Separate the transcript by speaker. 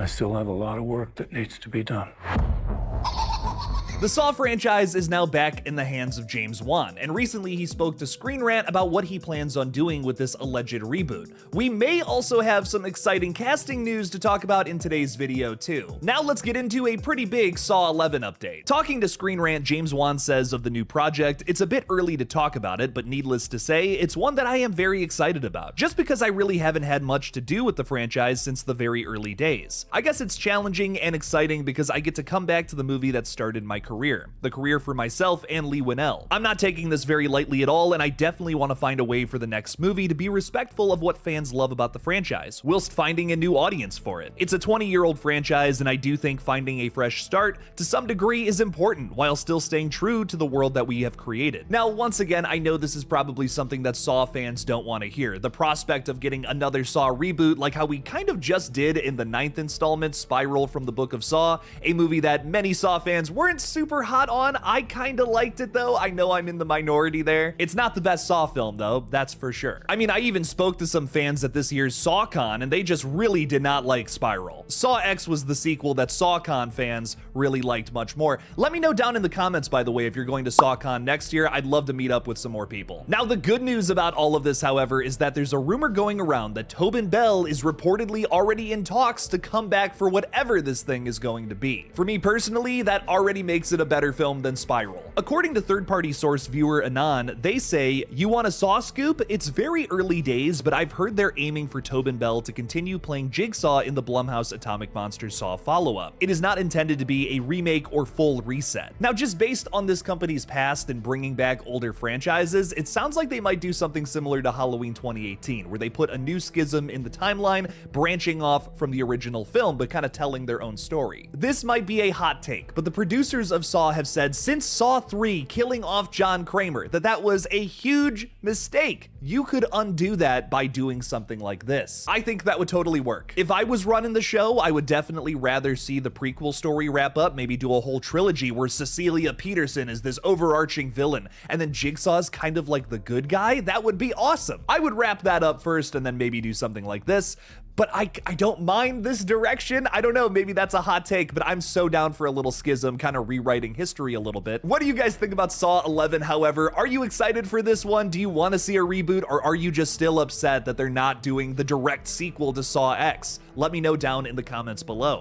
Speaker 1: I still have a lot of work that needs to be done.
Speaker 2: The Saw franchise is now back in the hands of James Wan, and recently he spoke to Screen Rant about what he plans on doing with this alleged reboot. We may also have some exciting casting news to talk about in today's video too. Now let's get into a pretty big Saw 11 update. Talking to Screen Rant, James Wan says of the new project, it's a bit early to talk about it, but needless to say, it's one that I am very excited about, just because I really haven't had much to do with the franchise since the very early days. I guess it's challenging and exciting because I get to come back to the movie that started my career, the career for myself and Lee Winnell. I'm not taking this very lightly at all, and I definitely want to find a way for the next movie to be respectful of what fans love about the franchise, whilst finding a new audience for it. It's a 20-year-old franchise, and I do think finding a fresh start to some degree is important, while still staying true to the world that we have created. Now, once again, I know this is probably something that Saw fans don't want to hear, the prospect of getting another Saw reboot like how we kind of just did in the 9th installment, Spiral from the Book of Saw, a movie that many Saw fans weren't super hot on. I kinda liked it though. I know I'm in the minority there. It's not the best Saw film though, that's for sure. I mean, I even spoke to some fans at this year's SawCon and they just really did not like Spiral. Saw X was the sequel that SawCon fans really liked much more. Let me know down in the comments, by the way, if you're going to SawCon next year. I'd love to meet up with some more people. Now, the good news about all of this, however, is that there's a rumor going around that Tobin Bell is reportedly already in talks to come back for whatever this thing is going to be. For me personally, that already makes it a better film than Spiral. According to third-party source viewer Anon, they say, "You want a Saw scoop? It's very early days, but I've heard they're aiming for Tobin Bell to continue playing Jigsaw in the Blumhouse Atomic Monsters Saw follow-up. It is not intended to be a remake or full reset." Now, just based on this company's past and bringing back older franchises, it sounds like they might do something similar to Halloween 2018, where they put a new schism in the timeline, branching off from the original film, but kind of telling their own story. This might be a hot take, but the producers of Saw have said since Saw 3 killing off John KRAMER that was a huge mistake. You could undo that by doing something like this. I think that would totally work. If I was running the show, I would definitely rather see the prequel story wrap up, maybe do a whole trilogy where Cecilia Peterson is this overarching villain, and then Jigsaw's kind of like the good guy. That would be awesome. I would wrap that up first and then maybe do something like this. But I don't mind this direction. I don't know, maybe that's a hot take, but I'm so down for a little schism, kind of rewriting history a little bit. What do you guys think about Saw 11, however? Are you excited for this one? Do you want to see a reboot, or are you just still upset that they're not doing the direct sequel to Saw X? Let me know down in the comments below.